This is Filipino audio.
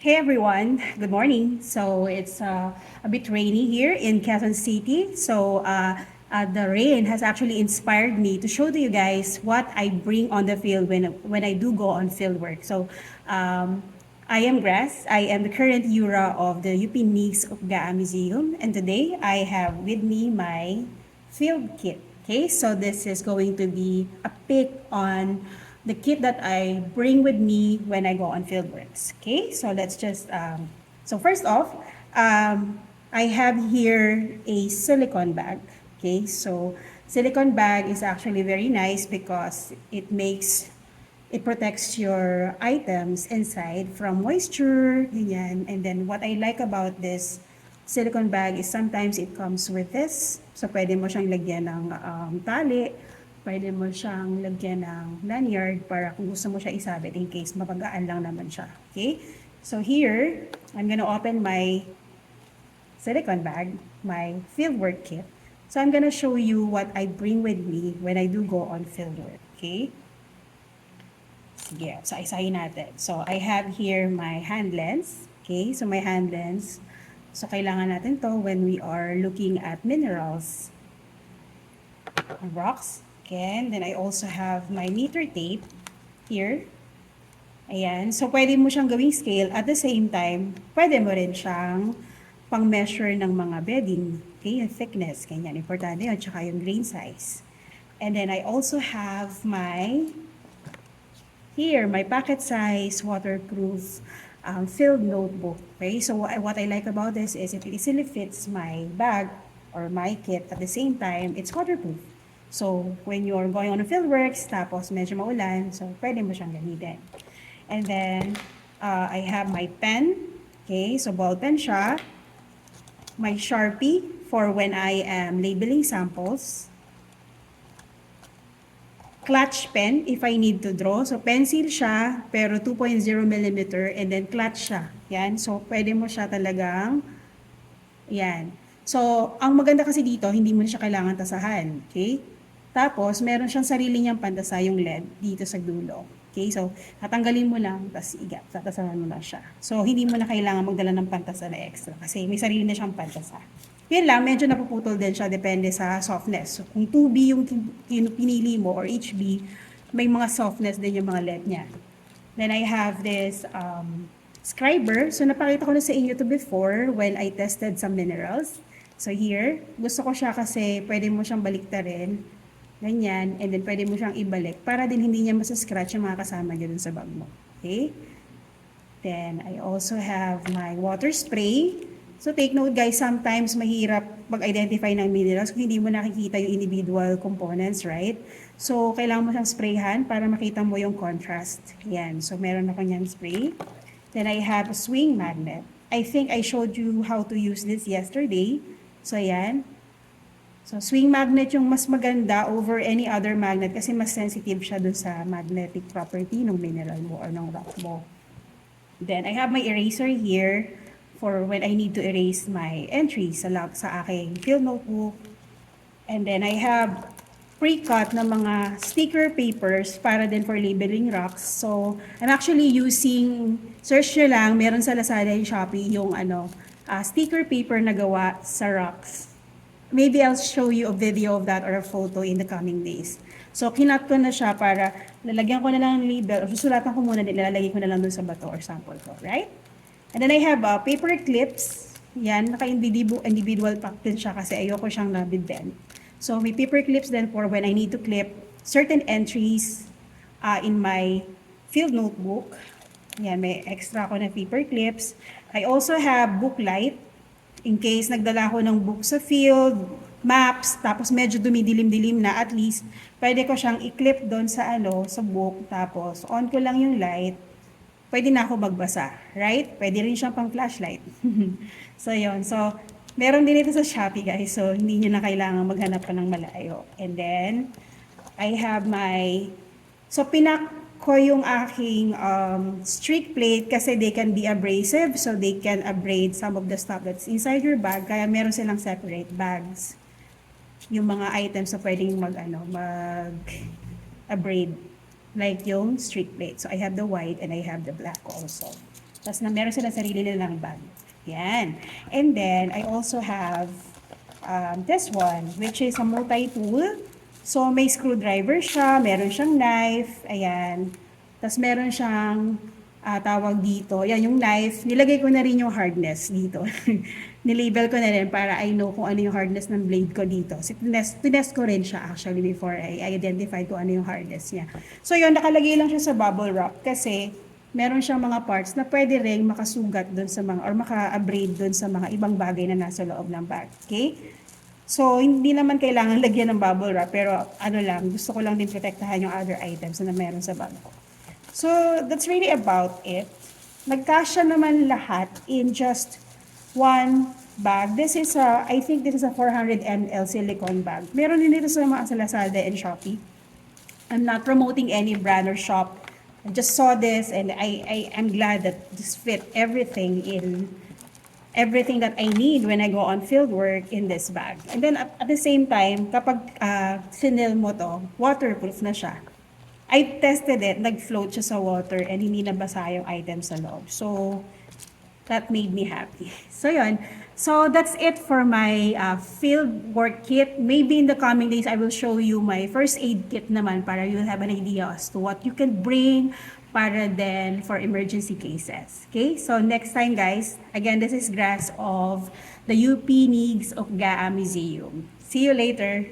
Hey everyone, good morning. So it's a bit rainy here in Quezon City. The rain has actually inspired me to show to you guys what I bring on the field when I do go on field work. Um, I am Grass. I am the current Jura of the UP Mix of GAA Museum, and today I have with me my field kit. Okay, so this is going to be a pic on the kit that I bring with me when I go on field works. Okay, so first off, um, I have here a silicone bag. Okay, so silicone bag is actually very nice because it protects your items inside from moisture, ganyan. And then what I like about this silicone bag is sometimes it comes with this. So pwede mo siyang lagyan ng tali, pwede mo siyang lagyan ng lanyard para kung gusto mo siya isabit in case mapagaan lang naman siya. Okay? So here, I'm gonna open my silicone bag, my fieldwork kit. So I'm gonna show you what I bring with me when I do go on fieldwork. Okay? Sige, so isahin natin. So I have here my hand lens. Okay, so my hand lens. So kailangan natin to when we are looking at minerals and rocks. Okay, and then I also have my meter tape here. Ayan, so pwede mo siyang gawing scale at the same time, pwede mo rin siyang pang-measure ng mga bedding. Okay, yung thickness, ganyan. Importante yun, tsaka yung grain size. And then I also have my pocket size, waterproof filled notebook. Okay, so what I like about this is it easily fits my bag or my kit at the same time, it's waterproof. So when you're going on a field works, tapos medyo maulan, so pwede mo siyang gamitin. And then, I have my pen. Okay, so ball pen siya. My Sharpie for when I am labeling samples. Clutch pen if I need to draw. So pencil siya, pero 2.0 millimeter and then clutch siya. Yan. So pwede mo siya talagang, yan. So ang maganda kasi dito, hindi mo na siya kailangan tasahan. Okay? Tapos meron siyang sarili niyang pantasa yung LED dito sa dulo. Okay? So tatanggalin mo lang, tapos tatasahan mo lang siya. So hindi mo na kailangan magdala ng pantasa na extra kasi may sarili na siyang pantasa. Yun lang, medyo napuputol din siya depende sa softness. So, kung 2B yung pinili mo or HB, may mga softness din yung mga LED niya. Then I have this scriber. So napakita ko na sa inyo to before when I tested some minerals. So here, gusto ko siya kasi pwede mo siyang baliktarin. Ganyan. And then pwede mo siyang ibalik para din hindi niya masascratch yung mga kasama niya dun sa bag mo. Okay? Then I also have my water spray. So take note guys, sometimes mahirap mag-identify ng minerals kung hindi mo nakikita yung individual components, right? So kailangan mo siyang sprayhan para makita mo yung contrast. Yan, so meron ako niyang spray. Then I have a swing magnet. I think I showed you how to use this yesterday. So yan. So swing magnet yung mas maganda over any other magnet kasi mas sensitive siya dun sa magnetic property ng mineral mo or ng rock mo. Then I have my eraser here for when I need to erase my entries sa aking field notebook. And then I have pre-cut na mga sticker papers para din for labeling rocks. So, I'm actually using, search nyo lang, meron sa Lazada yung Shopee, yung sticker paper na gawa sa rocks. Maybe I'll show you a video of that or a photo in the coming days. So, kinat ko na siya para lalagyan ko na lang ng label, or susulatan ko muna, nilalagay ko na lang dun sa bato or sample ko, right? And then I have paper clips. Yan, naka-individual pack din siya kasi ayoko siyang nabibend. So may paper clips then for when I need to clip certain entries in my field notebook. Yan, may extra ako na paper clips. I also have book light in case nagdala ko ng book sa field, maps, tapos medyo dumidilim-dilim na, at least pwede ko siyang i-clip doon sa sa book, tapos on ko lang yung light, pwede na ako magbasa, right? Pwede rin siyang pang flashlight. So, yun. So, meron din ito sa Shopee, guys. So, hindi nyo na kailangan maghanap pa ng malayo. And then, I have so, pinak ko yung aking streak plate kasi they can be abrasive. So, they can abrade some of the stuff that's inside your bag. Kaya meron silang separate bags. Yung mga items na pwedeng mag-abrade. Like yung streak plate. So I have the white and I have the black also. Tapos na meron silang sarili nilang bag. Yan. And then, I also have this one, which is a multi-tool. So, may screwdriver siya, meron siyang knife, ayan. Tapos meron siyang tawag dito, yan yung knife, nilagay ko na rin yung hardness dito. Nilabel ko na rin para I know kung ano yung hardness ng blade ko dito. So, tinest ko rin siya actually before I identify kung ano yung hardness niya. So yun, nakalagay lang siya sa bubble wrap kasi meron siyang mga parts na pwede rin makasugat doon sa mga, or maka-abrade doon sa mga ibang bagay na nasa loob ng bag. Okay? So, hindi naman kailangan lagyan ng bubble wrap, pero ano lang, gusto ko lang din protektahan yung other items na meron sa bag ko. So, that's really about it. Nagkasya naman lahat in just one bag. This is I think this is a 400 ml silicone bag. Meron din dito sa mga sa Lazada and Shopee. I'm not promoting any brand or shop. I just saw this and I'm glad that this fit everything that I need when I go on field work in this bag. And then at the same time, kapag sinil mo to, waterproof na siya. I tested it, nag-float siya sa water and hindi nabasa yung item sa loob. So, that made me happy. So, yun. So, that's it for my field work kit. Maybe in the coming days, I will show you my first aid kit naman para you'll have an idea as to what you can bring para then for emergency cases. Okay? So, next time, guys, again, this is Grass of the UP Nigs of GAA Museum. See you later.